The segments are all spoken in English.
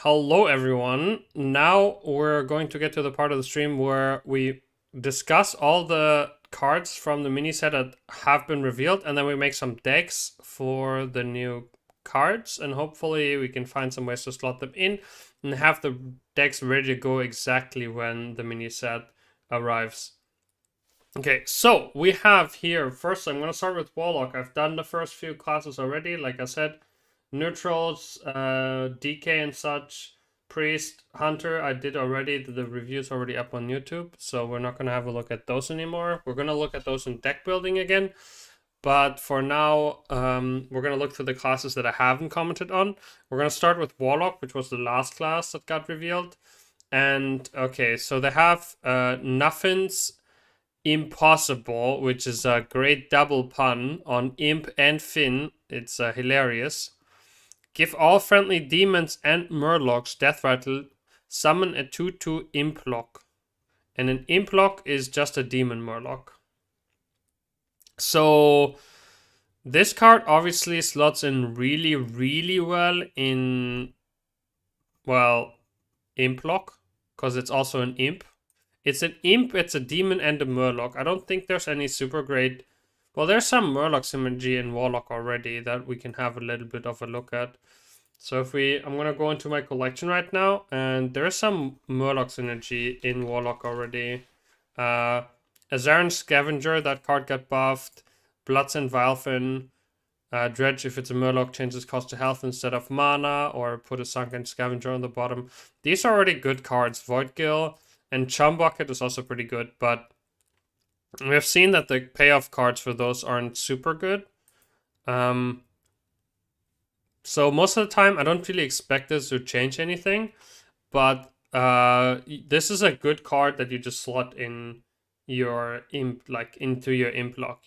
Hello everyone. Now we're going to get to the part of the stream where we discuss all the cards from the mini set that have been revealed, and then we make some decks for the new cards, and hopefully we can find some ways to slot them in and have the decks ready to go exactly when the mini set arrives. Okay, so we have here, first I'm going to start with Warlock. I've done the first few classes already, like I said. Neutrals, DK and such, Priest, Hunter, I did already. The review's already up on YouTube, so we're not going to have a look at those anymore. We're going to look at those in deck building again. But for now, we're going to look through the classes that I haven't commented on. We're going to start with Warlock, which was the last class that got revealed. And, okay, so they have Nuffin's Impossible, which is a great double pun on Imp and Finn. It's hilarious. Give all friendly demons and murlocs death rattle. Summon a 2/2 Implock. And an Implock is just a demon murloc. So this card obviously slots in really, really well in, well, Implock, because it's also an Imp. It's an Imp, it's a demon, and a Murloc. I don't think there's any super great... Well, there's some Murloc synergy in Warlock already that we can have a little bit of a look at. So if we... I'm going to go into my collection right now, and there's some Murloc synergy in Warlock already. Azaran Scavenger, that card got buffed. Bloodsend Valfin. Dredge, if it's a Murloc, changes cost to health instead of mana, or put a Sunken Scavenger on the bottom. These are already good cards. Voidgill and Chum Bucket is also pretty good, but we have seen that the payoff cards for those aren't super good. So most of the time, I don't really expect this to change anything, but this is a good card that you just slot in your imp, like into your imp lock.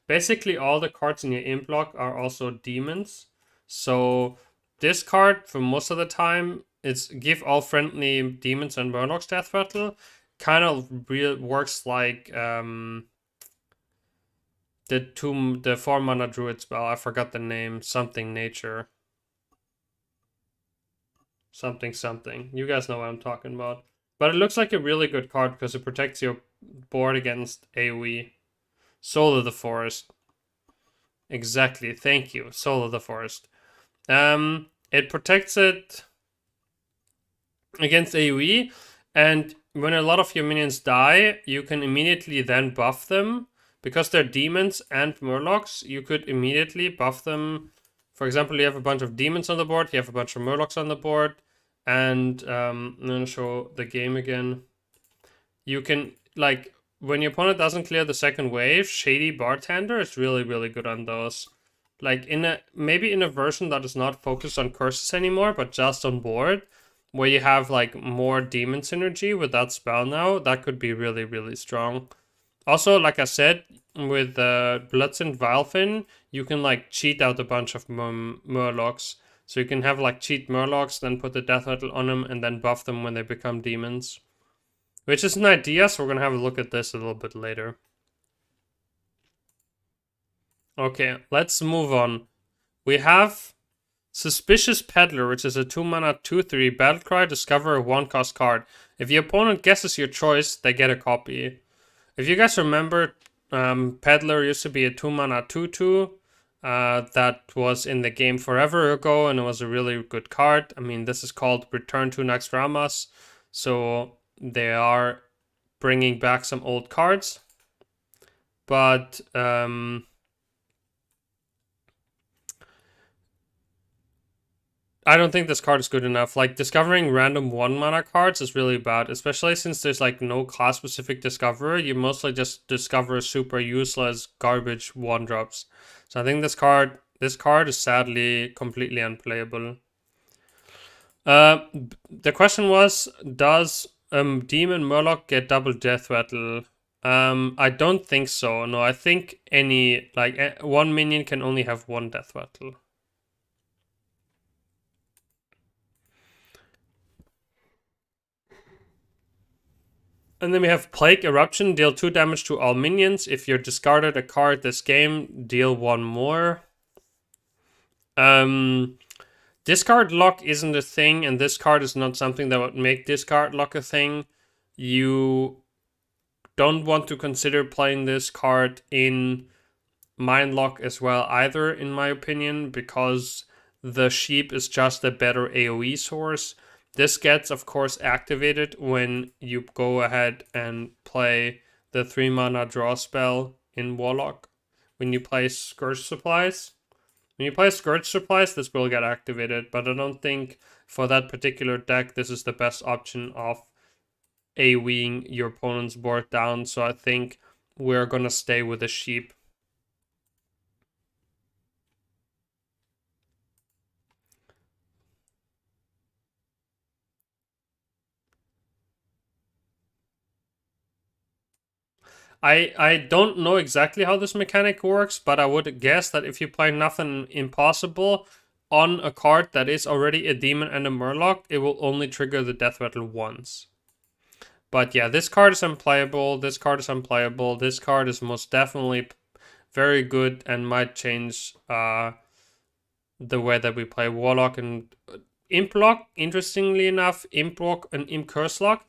Basically all the cards in your imp lock are also demons. So this card, for most of the time, it's give all friendly demons and murlocs death rattle. Kind of works like the 4-mana druid spell. I forgot the name. Something nature. Something. You guys know what I'm talking about. But it looks like a really good card because it protects your board against AoE. Soul of the Forest. Exactly. Thank you. Soul of the Forest. It protects it against AoE, and when a lot of your minions die, you can immediately then buff them. Because they're demons and murlocs, you could immediately buff them. For example, you have a bunch of demons on the board, you have a bunch of murlocs on the board, and I'm gonna show the game again. You can, like, when your opponent doesn't clear the second wave, Shady Bartender is really, really good on those. Like, maybe in a version that is not focused on curses anymore, but just on board, where you have like more demon synergy with that spell now, that could be really, really strong. Also, like I said, with Bloodsend Valfin, you can like cheat out a bunch of murlocs. So you can have like cheat murlocs, then put the death rattle on them, and then buff them when they become demons. Which is an idea, so we're gonna have a look at this a little bit later. Okay, let's move on. We have Suspicious Peddler, which is a 2-mana 2/3 battlecry, discover a 1-cost card. If your opponent guesses your choice, they get a copy. If you guys remember, Peddler used to be a 2-mana 2/2 that was in the game forever ago, and it was a really good card. I mean, this is called Return to Naxxramas, so they are bringing back some old cards. But I don't think this card is good enough. Like, discovering random 1-mana cards is really bad, especially since there's like no class-specific discoverer. You mostly just discover super useless garbage 1-drops. So I think this card is sadly completely unplayable. The question was, does Demon Murloc get double death rattle? I don't think so. No, I think any, like, one minion can only have 1 death rattle. And then we have Plague Eruption, deal 2 damage to all minions. If you're discarded a card this game, deal 1 more. Discard lock isn't a thing, and this card is not something that would make discard lock a thing. You don't want to consider playing this card in Mind Lock as well either, in my opinion, because the sheep is just a better AoE source. This gets, of course, activated when you go ahead and play the 3 mana draw spell in Warlock. When you play Scourge Supplies. When you play Scourge Supplies, this will get activated, but I don't think for that particular deck this is the best option of AoEing your opponent's board down, so I think we're gonna stay with the sheep. I don't know exactly how this mechanic works, but I would guess that if you play Nothing Impossible on a card that is already a demon and a murloc, it will only trigger the death rattle once. But yeah, this card is unplayable, this card is unplayable, this card is most definitely very good and might change the way that we play Warlock and Imp Lock. Interestingly enough, Imp Lock and Imp Curse Lock,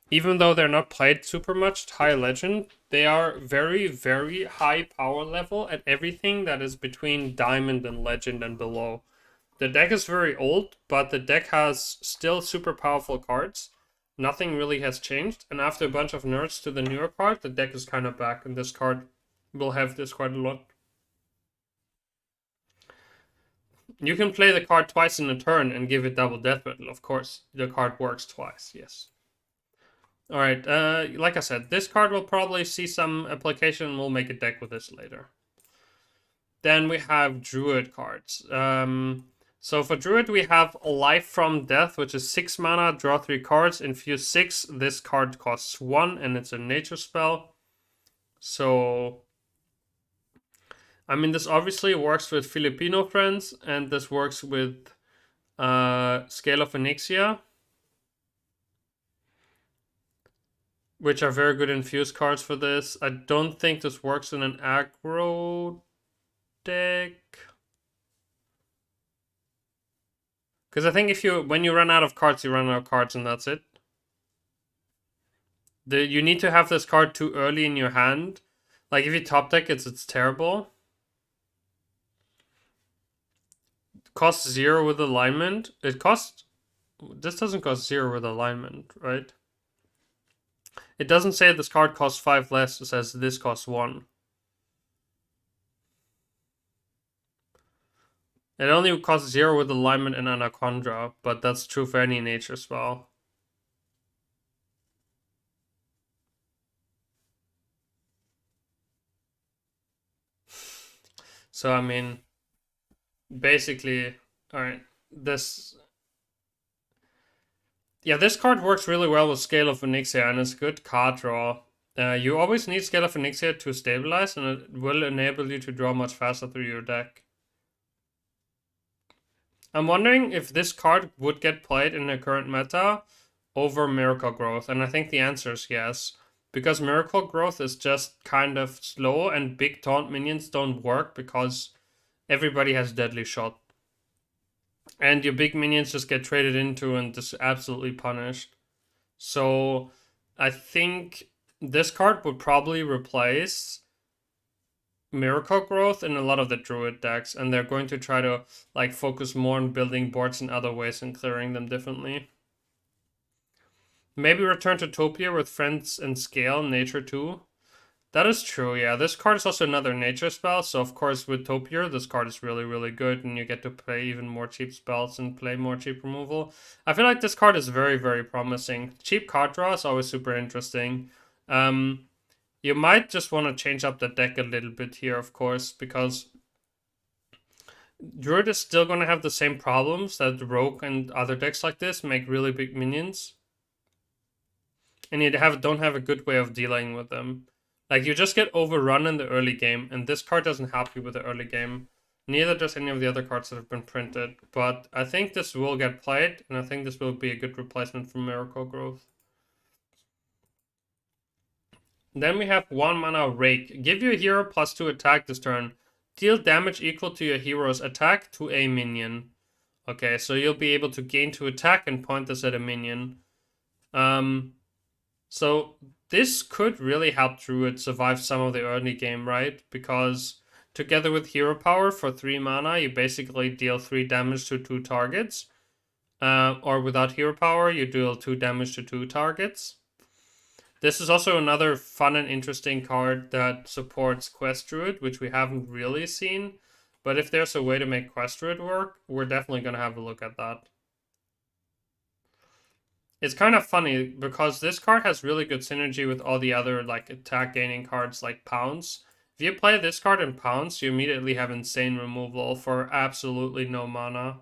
even though they're not played super much high legend, they are very, very high power level at everything that is between diamond and legend and below. The deck is very old, but the deck has still super powerful cards. Nothing really has changed, and after a bunch of nerfs to the newer card, the deck is kind of back, and this card will have this quite a lot. You can play the card twice in a turn and give it double death rattle, of course. The card works twice, yes. Alright, like I said, this card will probably see some application and we'll make a deck with this later. Then we have Druid cards. So for Druid we have Life from Death, which is 6 mana, draw 3 cards, infuse 6. This card costs 1 and it's a nature spell. So, I mean, this obviously works with Filipino friends, and this works with Scale of Onyxia, which are very good infuse cards for this. I don't think this works in an aggro deck. Because I think when you run out of cards, you run out of cards and that's it. You need to have this card too early in your hand. Like if you top deck it, it's terrible. It costs 0 with alignment. This doesn't cost 0 with alignment, right? It doesn't say this card costs 5 less, it says this costs 1. It only costs 0 with alignment and Anaconda, but that's true for any nature spell. So, I mean, basically, alright, this... Yeah, this card works really well with Scale of Onyxia and it's good card draw. You always need Scale of Onyxia to stabilize, and it will enable you to draw much faster through your deck. I'm wondering if this card would get played in the current meta over Miracle Growth, and I think the answer is yes. Because Miracle Growth is just kind of slow, and big taunt minions don't work because everybody has Deadly Shot. And your big minions just get traded into and just absolutely punished. So I think this card would probably replace Miracle Growth in a lot of the Druid decks, and they're going to try to like focus more on building boards in other ways and clearing them differently. Maybe return to Topia with Friends and Scale, Nature 2. That is true, yeah. This card is also another nature spell, so of course with Topier, this card is really, really good, and you get to play even more cheap spells and play more cheap removal. I feel like this card is very, very promising. Cheap card draw is always super interesting. You might just want to change up the deck a little bit here, of course, because Druid is still going to have the same problems that Rogue and other decks like this make really big minions. And you don't have a good way of dealing with them. Like, you just get overrun in the early game, and this card doesn't help you with the early game. Neither does any of the other cards that have been printed. But I think this will get played, and I think this will be a good replacement for Miracle Growth. Then we have 1 mana Rake. Give your hero +2 attack this turn. Deal damage equal to your hero's attack to a minion. Okay, so you'll be able to gain to attack and point this at a minion. So this could really help Druid survive some of the early game, right? Because together with Hero Power for 3 mana, you basically deal 3 damage to 2 targets. Or without Hero Power, you deal 2 damage to 2 targets. This is also another fun and interesting card that supports Quest Druid, which we haven't really seen. But if there's a way to make Quest Druid work, we're definitely going to have a look at that. It's kind of funny because this card has really good synergy with all the other like attack gaining cards like Pounce. If you play this card in Pounce, you immediately have insane removal for absolutely no mana.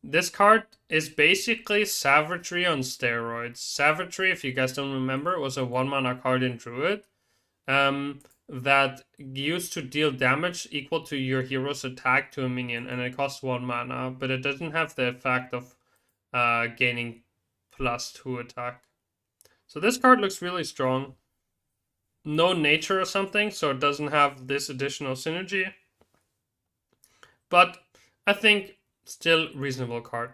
This card is basically Savagery on steroids. Savagery, if you guys don't remember, was a 1 mana card in Druid that used to deal damage equal to your hero's attack to a minion, and it costs 1 mana, but it doesn't have the effect of gaining +2 attack. So this card looks really strong. No nature or something, so it doesn't have this additional synergy. But I think still reasonable card.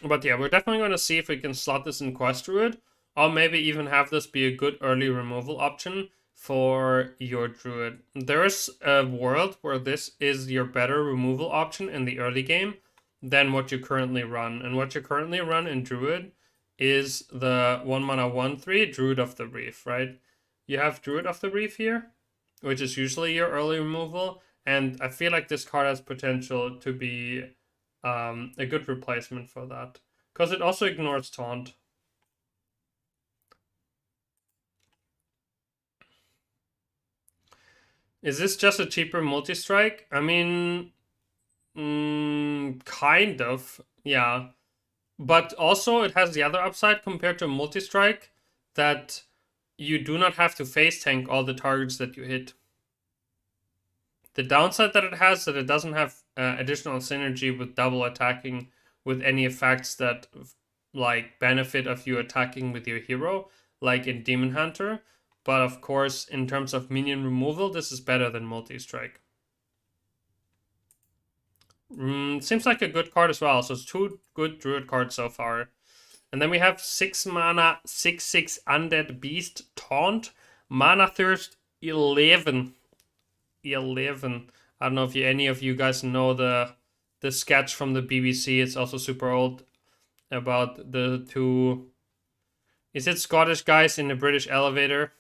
But yeah, we're definitely going to see if we can slot this in Quest Druid, or maybe even have this be a good early removal option for your Druid. There is a world where this is your better removal option in the early game than what you currently run. And what you currently run in Druid is the 1 mana 1/3 Druid of the Reef, right? You have Druid of the Reef here, which is usually your early removal, and I feel like this card has potential to be a good replacement for that. Because it also ignores Taunt. Is this just a cheaper multi-strike? I mean, kind of, yeah. But also it has the other upside compared to multi-strike that you do not have to face tank all the targets that you hit. The downside that it has is that it doesn't have additional synergy with double attacking with any effects that like benefit of you attacking with your hero, like in Demon Hunter. But of course, in terms of minion removal, this is better than multi-strike. Seems like a good card as well. So it's 2 good Druid cards so far. And then we have 6 mana, 6/6 Undead Beast Taunt. Mana Thirst 11. 11. I don't know if any of you guys know the sketch from the BBC. It's also super old about the 2. Is it Scottish guys in the British elevator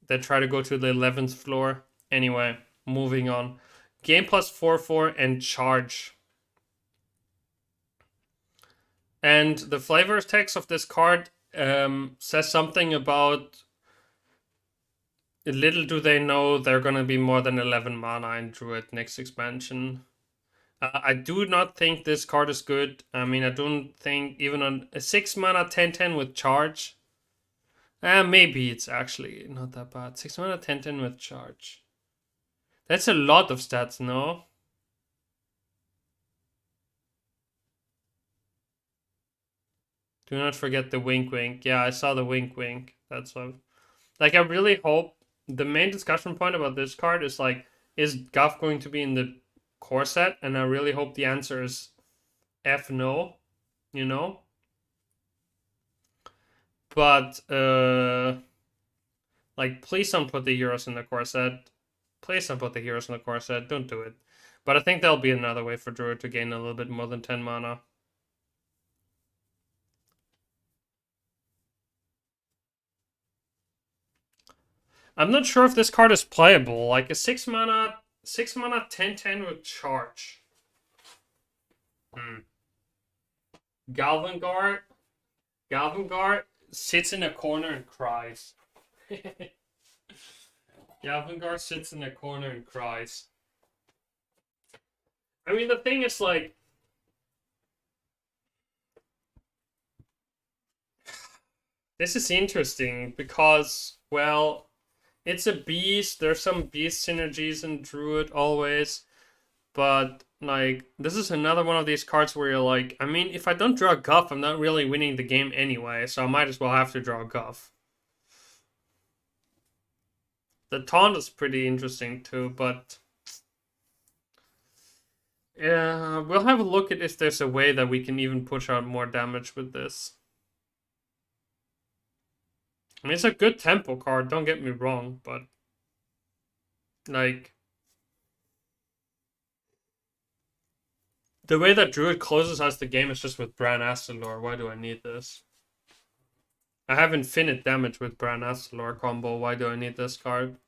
that try to go to the 11th floor? Anyway, moving on. Game plus 4/4 and charge. And the flavors text of this card says something about little do they know they're going to be more than 11 mana in Druid next expansion. I do not think this card is good. I mean, I don't think even on a 6 mana 10/10 with charge. Maybe it's actually not that bad. 6 mana 10/10 with charge. That's a lot of stats, no? Do not forget the wink wink. Yeah, I saw the wink wink. That's what. Like, I really hope the main discussion point about this card is like, is Guff going to be in the core set? And I really hope the answer is F no, you know? But, like, please don't put the heroes in the core set. Please don't put the heroes in the core set. Don't do it. But I think there'll be another way for Druid to gain a little bit more than 10 mana. I'm not sure if this card is playable. Like a 6 mana 10/10 with charge. Galvanguard sits in a corner and cries. Galvanguard sits in a corner and cries. I mean, the thing is, like, this is interesting because, well, it's a beast. There's some beast synergies in Druid always. But like, this is another one of these cards where you're like, I mean, if I don't draw Guff, I'm not really winning the game anyway, so I might as well have to draw Guff. The taunt is pretty interesting too, but yeah, we'll have a look at if there's a way that we can even push out more damage with this. I mean, it's a good tempo card, don't get me wrong, but like, the way that Druid closes out the game is just with Bran Astalor. Why do I need this? I have infinite damage with Bran Astalor combo. Why do I need this card?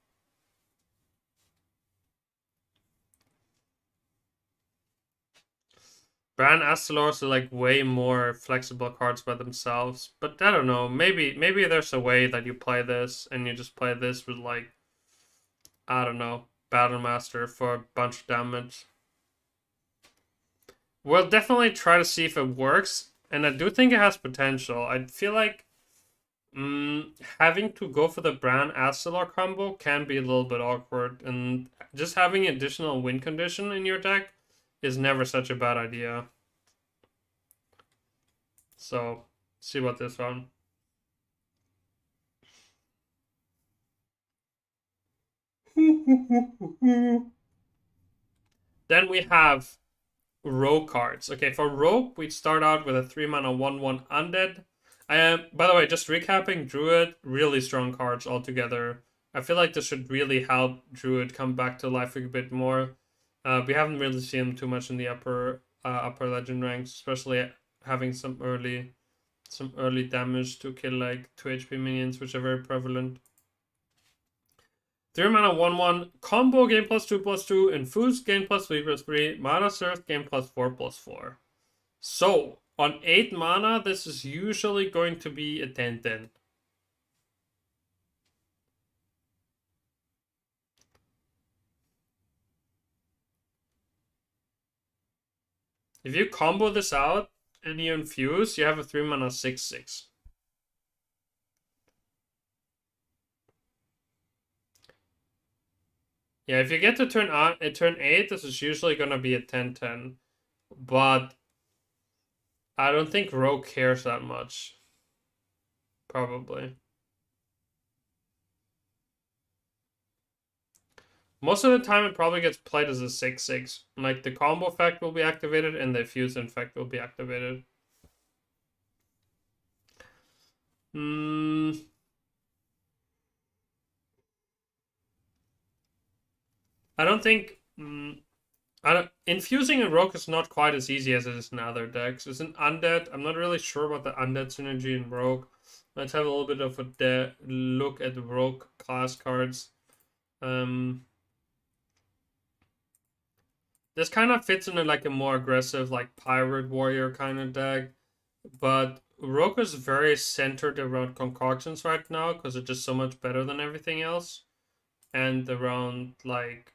Bran Astalors are like way more flexible cards by themselves. But I don't know. Maybe there's a way that you play this and you just play this with like, I don't know, Battlemaster for a bunch of damage. We'll definitely try to see if it works. And I do think it has potential. I feel like having to go for the Bran Astalor combo can be a little bit awkward. And just having additional win condition in your deck is never such a bad idea. So, see what this one. Then we have Rogue cards. Okay, for Rogue, we start out with a 3-mana 1/1 Undead. By the way, just recapping, Druid, really strong cards altogether. I feel like this should really help Druid come back to life a bit more. We haven't really seen him too much in the upper legend ranks, especially having some early damage to kill like 2 HP minions, which are very prevalent. 3 mana 1/1 combo gain +2/+2, infuse gain +3/+3, mana surf gain +4/+4. So on 8 mana, this is usually going to be a 10/10. If you combo this out and you infuse, you have a 3 mana 6/6. Yeah, if you get to turn 8, this is usually gonna be a 10/10. But I don't think Rogue cares that much. Probably. Most of the time, it probably gets played as a 6/6. Like, the combo effect will be activated and the fuse effect will be activated. I don't think... infusing a Rogue is not quite as easy as it is in other decks. It's an Undead. I'm not really sure about the Undead synergy in Rogue. Let's have a little bit of a look at the Rogue class cards. This kind of fits in like a more aggressive, like Pirate Warrior kind of deck. But Rogue is very centered around concoctions right now because it's just so much better than everything else. And around like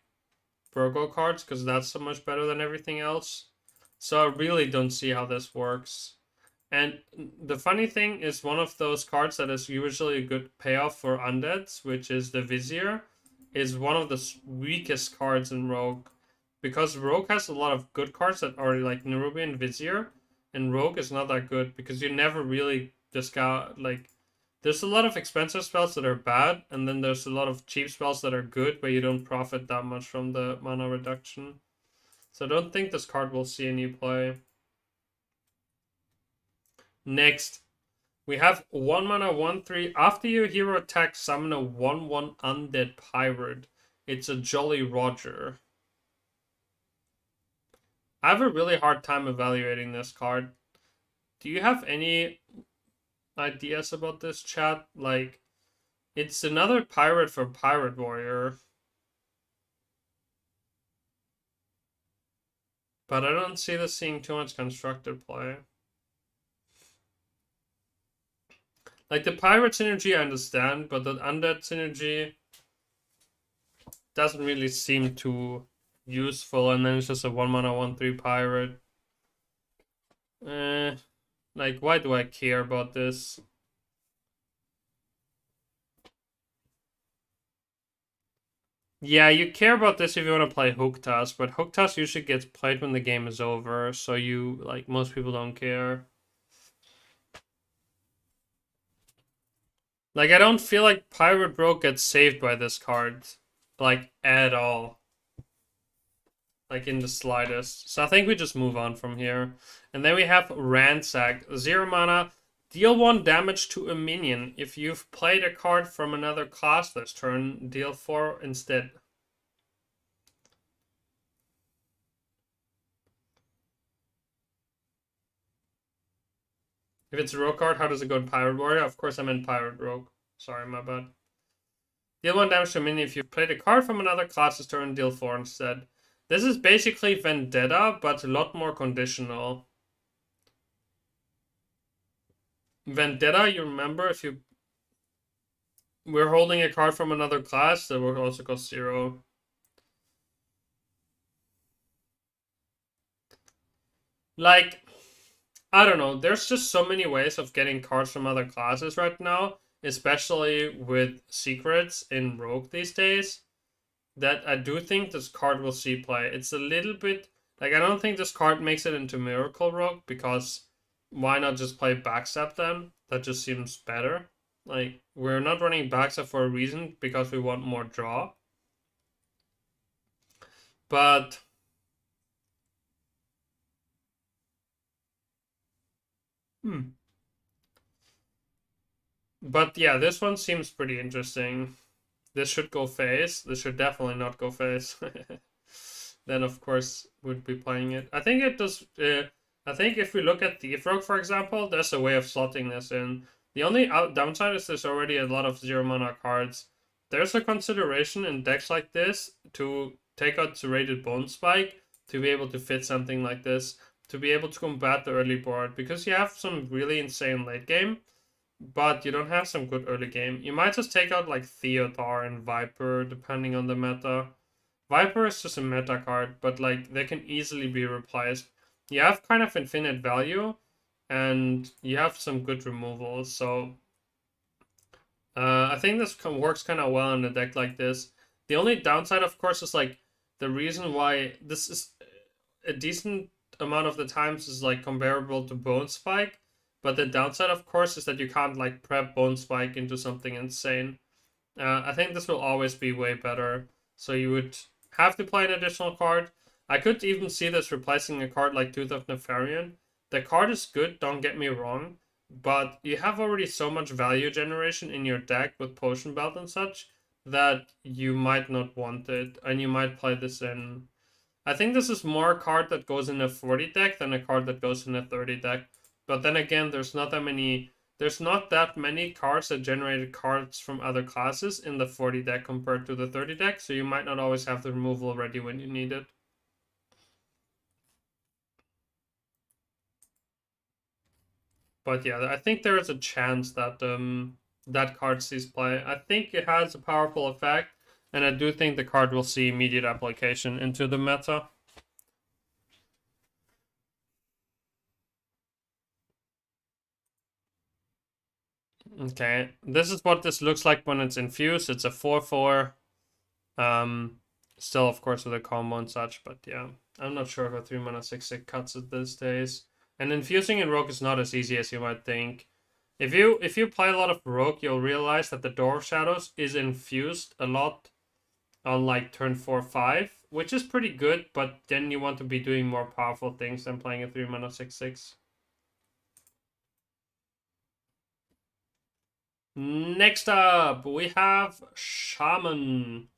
Virgo cards because that's so much better than everything else. So I really don't see how this works. And the funny thing is one of those cards that is usually a good payoff for undeads, which is the Vizier, is one of the weakest cards in Rogue. Because Rogue has a lot of good cards that are like Nerubian Vizier, and Rogue is not that good because you never really discount like there's a lot of expensive spells that are bad, and then there's a lot of cheap spells that are good, but you don't profit that much from the mana reduction. So I don't think this card will see any play. Next, we have 1 mana 1/3. After your hero attacks, summon a 1/1 undead pirate. It's a Jolly Roger. I have a really hard time evaluating this card. Do you have any ideas about this, chat? Like, it's another pirate for Pirate Warrior. But I don't see this seeing too much constructed play. Like, the pirate synergy I understand, but the undead synergy doesn't really seem too useful, and then it's just a 1 mana 1/3 pirate. Like, why do I care about this? Yeah, you care about this if you want to play hook toss, but hook toss usually gets played when the game is over, so you, like, most people don't care. Like, I don't feel like Pirate Rogue gets saved by this card, like, at all. Like, in the slightest. So I think we just move on from here. And then we have Ransack. 0 mana, deal 1 damage to a minion. If you've played a card from another class this turn, deal 4 instead. If it's a rogue card, how does it go in Pirate Warrior? Of course I meant Pirate Rogue. Sorry, my bad. Deal 1 damage to a minion if you played a card from another class this turn, deal 4 instead. This is basically Vendetta, but a lot more conditional. Vendetta, you remember, if you... We're holding a card from another class, that will also cost 0. Like, I don't know. There's just so many ways of getting cards from other classes right now, especially with secrets in Rogue these days, that I do think this card will see play. It's a little bit... Like, I don't think this card makes it into Miracle Rogue, because why not just play Backstab then? That just seems better. Like, we're not running Backstab for a reason, because we want more draw. But... But yeah, this one seems pretty interesting. This should go face. This should definitely not go face. Then of course would be playing it. I think it does. I think if we look at Thief Rogue, for example, there's a way of slotting this in. The only downside is there's already a lot of 0 mana cards. There's a consideration in decks like this to take out Serrated Bone Spike to be able to fit something like this, to be able to combat the early board, because you have some really insane late game, but you don't have some good early game. You might just take out like Theodar and Viper, depending on the meta. Viper is just a meta card, but like they can easily be replaced. You have kind of infinite value, and you have some good removals. So I think this works kind of well in a deck like this. The only downside, of course, is like the reason why this is a decent amount of the times is like comparable to Bone Spike. But the downside, of course, is that you can't like prep Bone Spike into something insane. I think this will always be way better. So you would have to play an additional card. I could even see this replacing a card like Tooth of Nefarian. The card is good, don't get me wrong, but you have already so much value generation in your deck with Potion Belt and such that you might not want it, and you might play this in... I think this is more a card that goes in a 40 deck than a card that goes in a 30 deck. But then again, there's not that many cards that generated cards from other classes in the 40 deck compared to the 30 deck, so you might not always have the removal ready when you need it. But yeah, I think there is a chance that that card sees play. I think it has a powerful effect, and I do think the card will see immediate application into the meta. Okay, this is what this looks like when it's infused. It's a 4/4. Still, of course, with a combo and such, but yeah. I'm not sure if a 3 mana 6/6 cuts it these days. And infusing in Rogue is not as easy as you might think. If you play a lot of Rogue, you'll realize that the Door of Shadows is infused a lot on like turn 4/5, which is pretty good, but then you want to be doing more powerful things than playing a 3 mana 6/6. Next up, we have Shaman.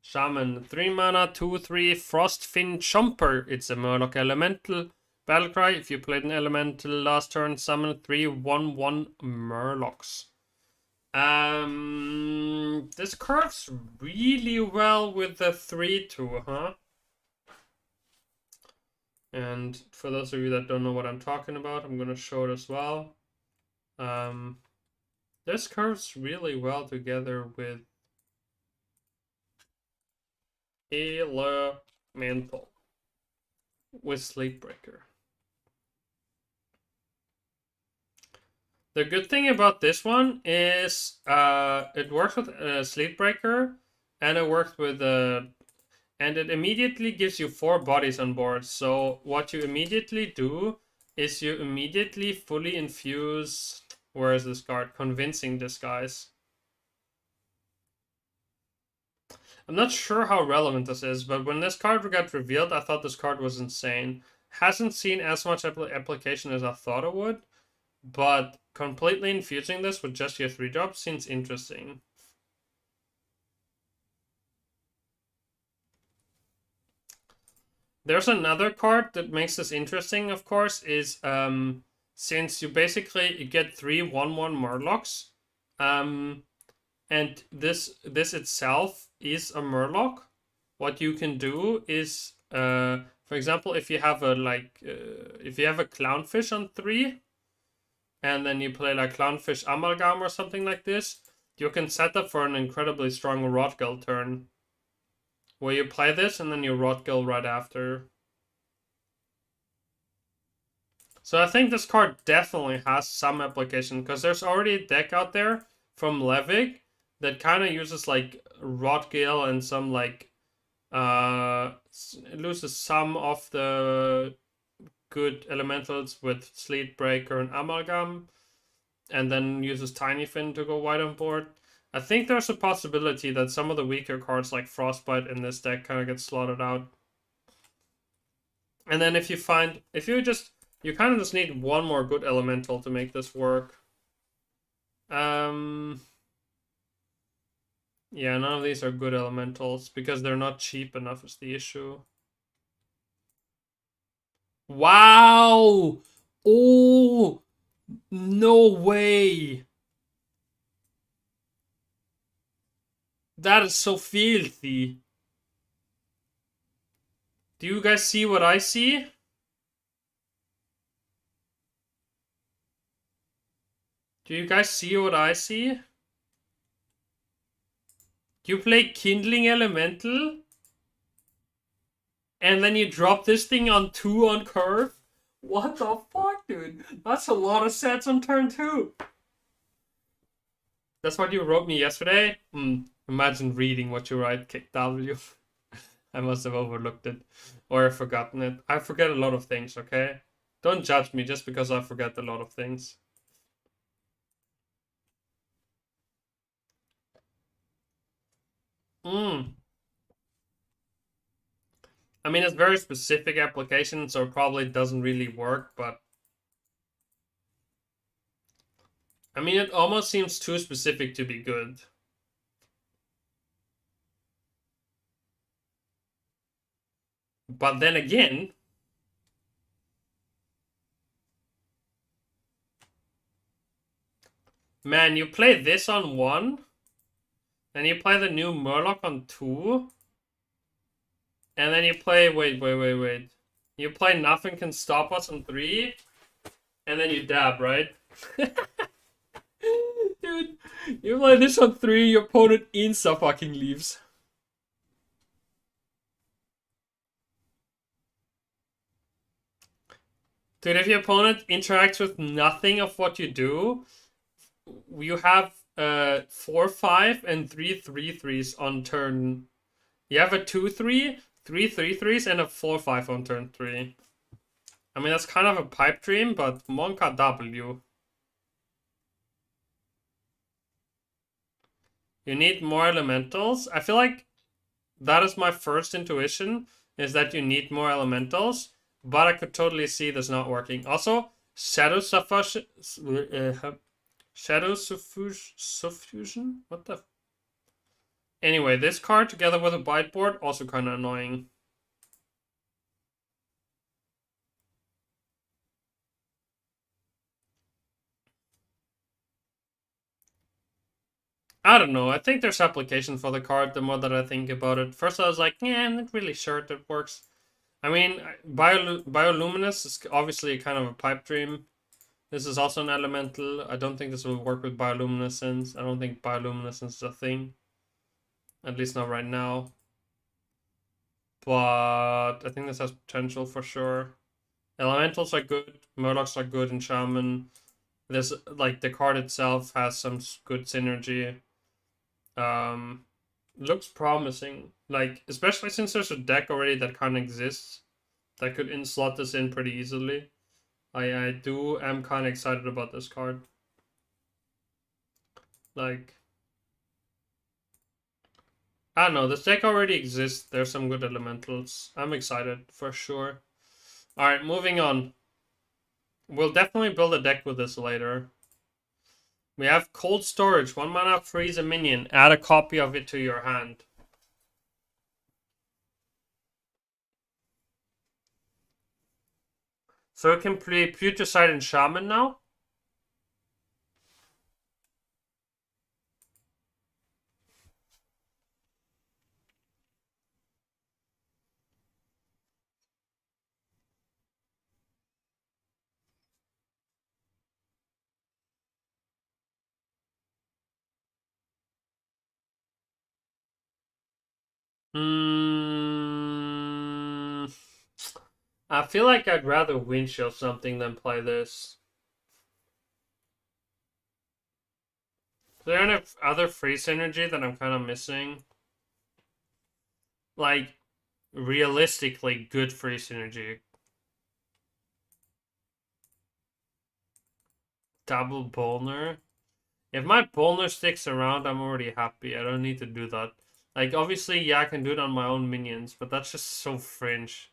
Shaman, 3 mana, 2/3, Frostfin Chomper. It's a Murloc Elemental. Battlecry, if you played an Elemental last turn, summon 3/1/1 Murlocs. This curves really well with the 3/2, huh? And for those of you that don't know what I'm talking about, I'm gonna show it as well. This curves really well together with Elemental with Sleepbreaker. The good thing about this one is it works with Sleepbreaker, and it worked with and it immediately gives you 4 bodies on board. So what you immediately do is you immediately fully infuse. Where is this card? Convincing Disguise. I'm not sure how relevant this is, but when this card got revealed, I thought this card was insane. Hasn't seen as much application as I thought it would, but completely infusing this with just your 3-drop seems interesting. There's another card that makes this interesting, of course, is since you basically get 3 1/1 Murlocs, and this itself is a Murloc. What you can do is, for example, if you have a if you have a Clownfish on 3, and then you play like Clownfish Amalgam or something like this, you can set up for an incredibly strong Rotgill turn, where you play this and then you Rotgill right after. So I think this card definitely has some application, because there's already a deck out there from Levig that kind of uses like Rotgill and some like it loses some of the good elementals with Sleet Breaker and Amalgam, and then uses Tiny Fin to go wide on board. I think there's a possibility that some of the weaker cards like Frostbite in this deck kind of get slotted out. And then if you kind of just need one more good elemental to make this work. Yeah, none of these are good elementals because they're not cheap enough is the issue. Wow! Oh! No way! That is so filthy. Do you guys see what I see? Do you guys see what I see? You play Kindling Elemental, and then you drop this thing on 2 on curve? What the fuck, dude? That's a lot of sets on turn 2. That's what you wrote me yesterday? Imagine reading what you write, KW. I must have overlooked it. Or forgotten it. I forget a lot of things, okay? Don't judge me just because I forget a lot of things. I mean, it's very specific application, so it probably doesn't really work, but I mean, it almost seems too specific to be good. But then again, man, you play this on 1, then you play the new Murloc on 2, and then you play, wait. You play Nothing Can Stop Us on 3, and then you dab, right? Dude, you play this on 3, your opponent insta fucking leaves. Dude, if your opponent interacts with nothing of what you do, you have 4/5 and 3/3/3s on turn. You have a 2/3, 3/3/3s, and a 4/5 on turn 3. I mean, that's kind of a pipe dream, but Monka W. You need more elementals. I feel like that is my first intuition, is that you need more elementals, but I could totally see this not working. Also, Shadow Suffusion? Shadow Suffusion? What the? Anyway, this card together with a bite board, also kind of annoying. I don't know. I think there's application for the card the more that I think about it. First I was like, yeah, I'm not really sure if it works. I mean, Bioluminous is obviously kind of a pipe dream. This is also an elemental. I don't think this will work with Bioluminescence. I don't think Bioluminescence is a thing. At least not right now. But I think this has potential for sure. Elementals are good. Murlocs are good in Shaman. This, like, the card itself has some good synergy. Looks promising. Like, especially since there's a deck already that kind of exists that could slot this in pretty easily. I am kind of excited about this card. Like, I don't know, this deck already exists. There's some good elementals. I'm excited for sure. Alright, moving on. We'll definitely build a deck with this later. We have Cold Storage. 1 mana, freeze a minion. Add a copy of it to your hand. So it can play Putricide and Shaman now? Hmm. I feel like I'd rather Windshield something than play this. Is there any other free synergy that I'm kind of missing? Like, realistically good free synergy. Double Bolner. If my Bolner sticks around, I'm already happy. I don't need to do that. Like, obviously, yeah, I can do it on my own minions, but that's just so fringe.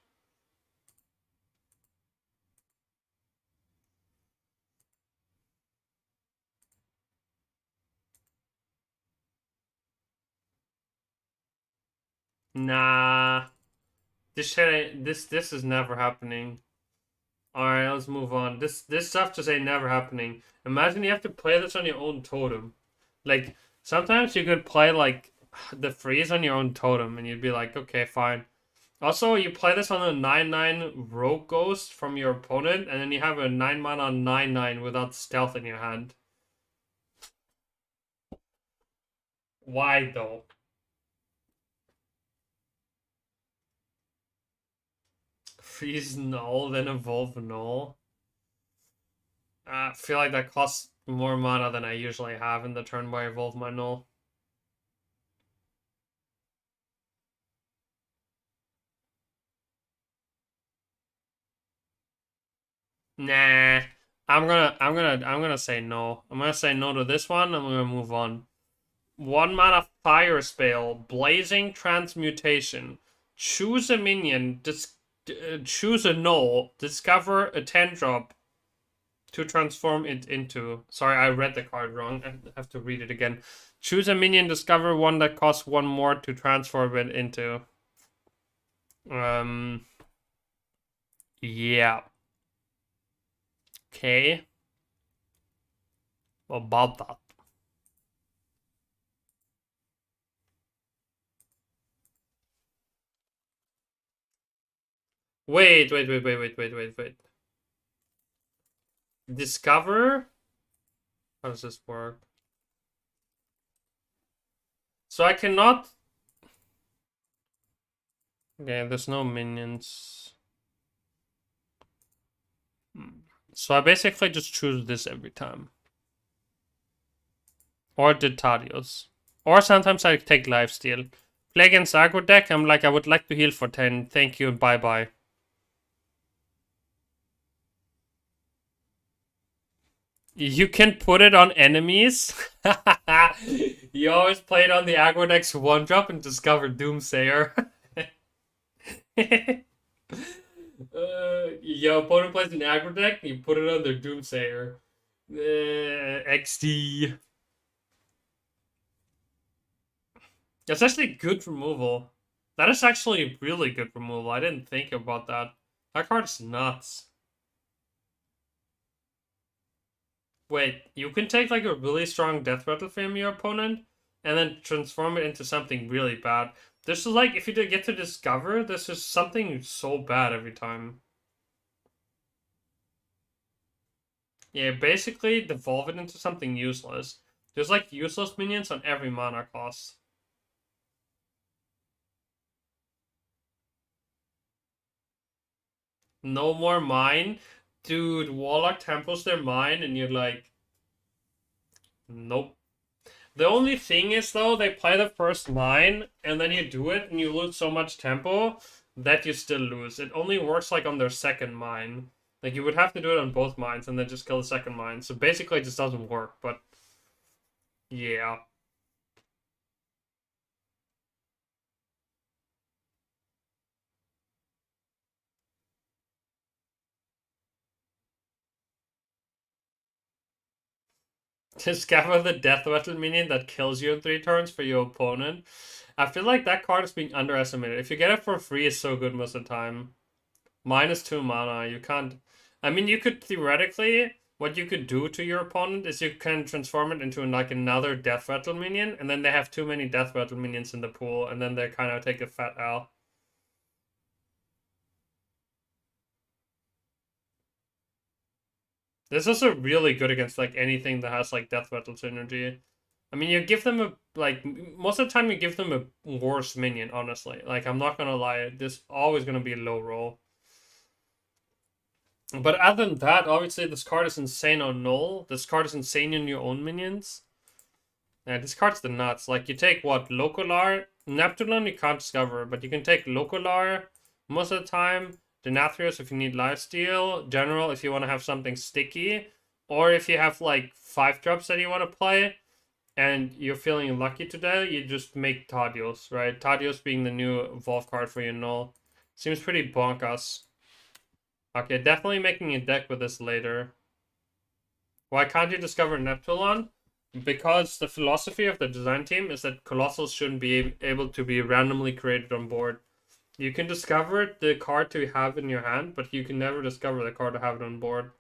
Nah. This shit, this is never happening. Alright, let's move on. This stuff just ain't never happening. Imagine you have to play this on your own totem. Like, sometimes you could play, like, the freeze on your own totem, and you'd be like, okay, fine. Also, you play this on a 9/9 Rogue Ghost from your opponent, and then you have a 9 mana 9/9 without stealth in your hand. Why, though? Freeze null, then evolve null. I feel like that costs more mana than I usually have in the turn where I evolve my null. Nah. I'm gonna say no. I'm gonna say no to this one. I'm gonna move on. 1 mana fire spell, blazing transmutation. Choose a minion, choose a null, discover a 10-drop to transform it into. Sorry, I read the card wrong. I have to read it again. Choose a minion, discover one that costs 1 more to transform it into. Yeah. Okay. About that. Wait. Discover? How does this work? So I cannot... Okay, there's no minions. So I basically just choose this every time. Or did Tadios. Or sometimes I take lifesteal. Play against aggro deck, I'm like, I would like to heal for 10. Thank you, bye-bye. You can put it on enemies. You always play it on the aggro deck's 1-drop and discover Doomsayer. Your opponent plays an aggro deck, you put it on their Doomsayer. XD. That's actually good removal. That is actually really good removal. I didn't think about that. That card is nuts. Wait, you can take like a really strong death rattle from your opponent and then transform it into something really bad. This is like, if you get to discover, this is something so bad every time. Yeah, basically devolve it into something useless. There's like useless minions on every mana cost. No more mine? Dude, Warlock temples their mine and you're like... Nope. The only thing is, though, they play the first mine, and then you do it, and you lose so much tempo that you still lose. It only works, like, on their second mine. Like, you would have to do it on both mines, and then just kill the second mine. So basically, it just doesn't work, but... yeah. Discover the Death Rattle minion that kills you in 3 turns for your opponent. I feel like that card is being underestimated. If you get it for free, it's so good most of the time. -2 mana, you can't... I mean, you could theoretically... What you could do to your opponent is you can transform it into like another Death Rattle minion, and then they have too many Death Rattle minions in the pool, and then they kind of take a fat L. This is also really good against like anything that has like Death Rattle synergy. I mean, you give them a like most of the time you give them a worse minion. Honestly, like I'm not gonna lie, this always gonna be a low roll. But other than that, obviously this card is insane on null. This card is insane in your own minions. Yeah, this card's the nuts. Like you take what Localar, Neptulon you can't discover, but you can take Localar most of the time. Denathrius if you need lifesteal, General if you want to have something sticky, or if you have like 5 drops that you want to play, and you're feeling lucky today, you just make Tadios, right? Tadios being the new evolve card for your null. Seems pretty bonkers. Okay, definitely making a deck with this later. Why can't you discover Neptulon? Because the philosophy of the design team is that Colossals shouldn't be able to be randomly created on board. You can discover the card to have in your hand, but you can never discover the card to have it on board.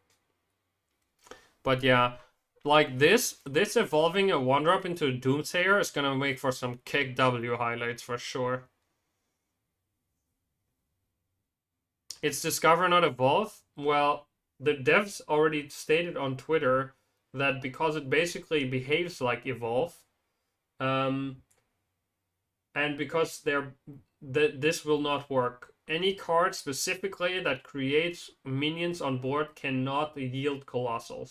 But yeah, like this evolving a 1-drop into a Doomsayer is gonna make for some kick W highlights for sure. It's discover not evolve. Well, the devs already stated on Twitter that because it basically behaves like evolve, and because this will not work. Any card specifically that creates minions on board cannot yield Colossals.